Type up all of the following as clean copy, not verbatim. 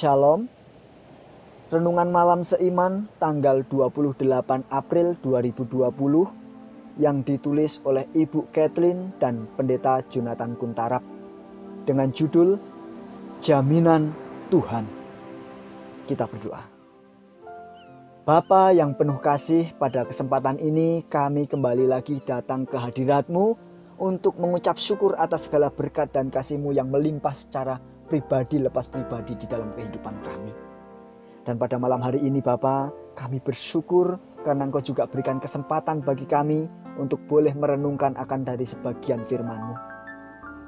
Shalom. Renungan malam seiman tanggal 28 April 2020 yang ditulis oleh Ibu Kathleen dan Pendeta Jonathan Kuntarap dengan judul Jaminan Tuhan. Kita berdoa. Bapa yang penuh kasih, pada kesempatan ini kami kembali lagi datang ke hadirat-Mu untuk mengucap syukur atas segala berkat dan kasih-Mu yang melimpah secara pribadi lepas pribadi di dalam kehidupan kami. Dan pada malam hari ini Bapa, kami bersyukur karena Engkau juga berikan kesempatan bagi kami untuk boleh merenungkan akan dari sebagian firman-Mu.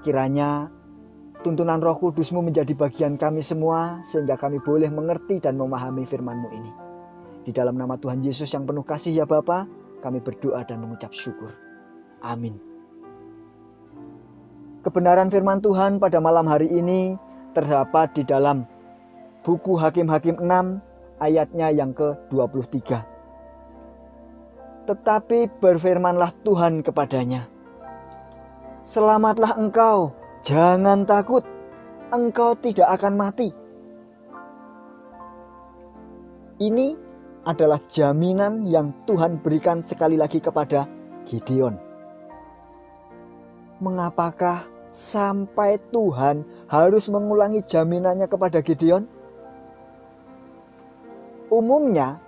Kiranya tuntunan Roh Kudus-Mu menjadi bagian kami semua sehingga kami boleh mengerti dan memahami firman-Mu ini. Di dalam nama Tuhan Yesus yang penuh kasih ya Bapa, kami berdoa dan mengucap syukur. Amin. Kebenaran firman Tuhan pada malam hari ini terdapat di dalam buku Hakim-Hakim 6 ayatnya yang ke-23. Tetapi berfirmanlah Tuhan kepadanya, "Selamatlah engkau, jangan takut, engkau tidak akan mati." Ini adalah jaminan yang Tuhan berikan sekali lagi kepada Gideon. Mengapakah sampai Tuhan harus mengulangi jaminannya kepada Gideon? Umumnya,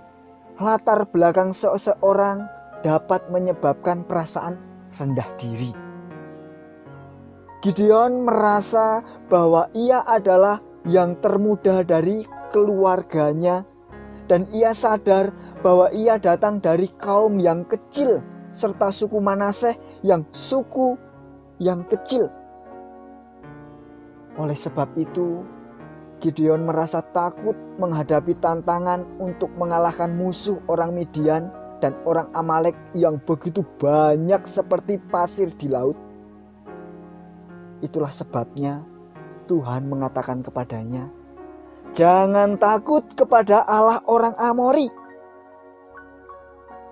latar belakang seseorang dapat menyebabkan perasaan rendah diri. Gideon merasa bahwa ia adalah yang termuda dari keluarganya dan ia sadar bahwa ia datang dari kaum yang kecil serta suku Manaseh yang suku yang kecil. Oleh sebab itu, Gideon merasa takut menghadapi tantangan untuk mengalahkan musuh orang Midian dan orang Amalek yang begitu banyak seperti pasir di laut. Itulah sebabnya Tuhan mengatakan kepadanya, "Jangan takut kepada Allah orang Amori."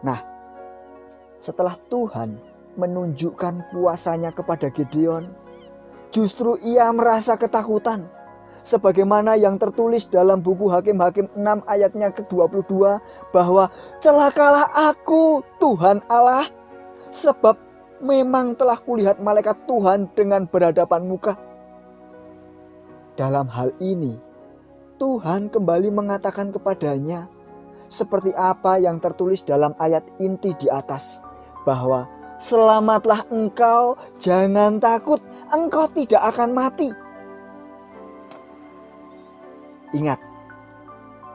Nah, setelah Tuhan menunjukkan kuasanya kepada Gideon, justru ia merasa ketakutan. Sebagaimana yang tertulis dalam buku Hakim-Hakim 6 ayatnya ke-22 bahwa "Celakalah aku, Tuhan Allah, sebab memang telah kulihat malaikat Tuhan dengan berhadapan muka." Dalam hal ini, Tuhan kembali mengatakan kepadanya seperti apa yang tertulis dalam ayat inti di atas, bahwa "Selamatlah engkau, jangan takut, engkau tidak akan mati." Ingat,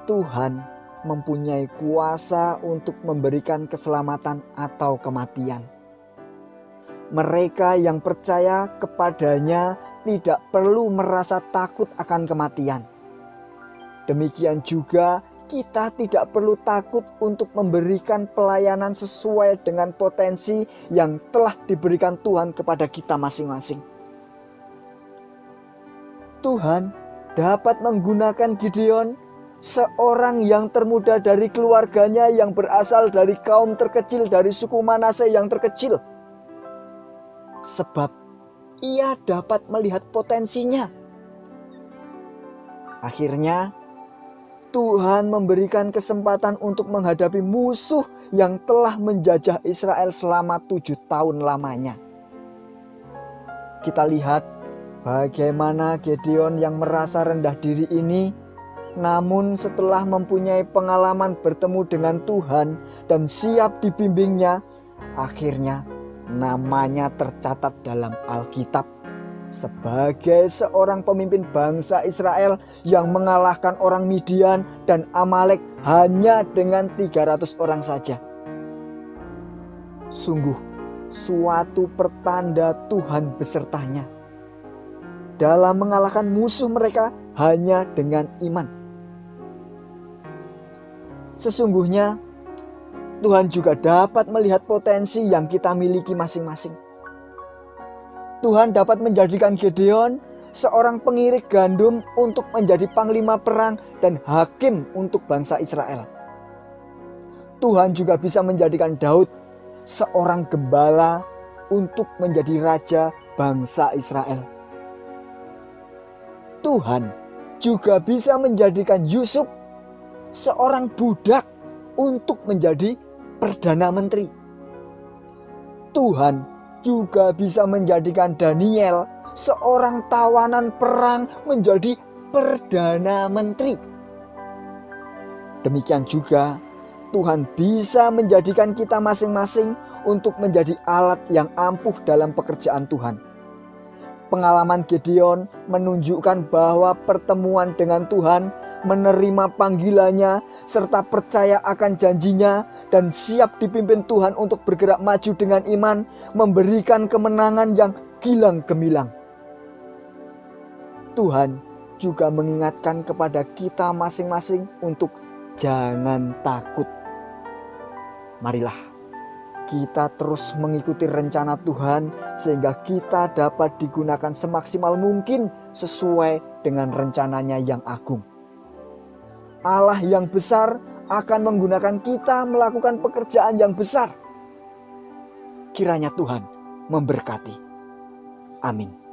Tuhan mempunyai kuasa untuk memberikan keselamatan atau kematian. Mereka yang percaya kepadanya tidak perlu merasa takut akan kematian. Demikian juga kita tidak perlu takut untuk memberikan pelayanan sesuai dengan potensi yang telah diberikan Tuhan kepada kita masing-masing. Tuhan dapat menggunakan Gideon, seorang yang termuda dari keluarganya yang berasal dari kaum terkecil dari suku Manaseh yang terkecil. Sebab ia dapat melihat potensinya. Akhirnya, Tuhan memberikan kesempatan untuk menghadapi musuh yang telah menjajah Israel selama 7 tahun lamanya. Kita lihat bagaimana Gideon yang merasa rendah diri ini, namun setelah mempunyai pengalaman bertemu dengan Tuhan dan siap dibimbingnya, akhirnya namanya tercatat dalam Alkitab sebagai seorang pemimpin bangsa Israel yang mengalahkan orang Midian dan Amalek hanya dengan 300 orang saja. Sungguh suatu pertanda Tuhan besertanya dalam mengalahkan musuh mereka hanya dengan iman. Sesungguhnya Tuhan juga dapat melihat potensi yang kita miliki masing-masing. Tuhan dapat menjadikan Gideon seorang pengirik gandum untuk menjadi panglima perang dan hakim untuk bangsa Israel. Tuhan juga bisa menjadikan Daud seorang gembala untuk menjadi raja bangsa Israel. Tuhan juga bisa menjadikan Yusuf seorang budak untuk menjadi Perdana Menteri. Tuhan juga bisa menjadikan Daniel seorang tawanan perang menjadi Perdana Menteri. Demikian juga Tuhan bisa menjadikan kita masing-masing untuk menjadi alat yang ampuh dalam pekerjaan Tuhan. Pengalaman Gideon menunjukkan bahwa pertemuan dengan Tuhan, menerima panggilannya, serta percaya akan janjinya, dan siap dipimpin Tuhan untuk bergerak maju dengan iman, memberikan kemenangan yang gilang gemilang. Tuhan juga mengingatkan kepada kita masing-masing untuk jangan takut. Marilah kita terus mengikuti rencana Tuhan sehingga kita dapat digunakan semaksimal mungkin sesuai dengan rencananya yang agung. Allah yang besar akan menggunakan kita melakukan pekerjaan yang besar. Kiranya Tuhan memberkati. Amin.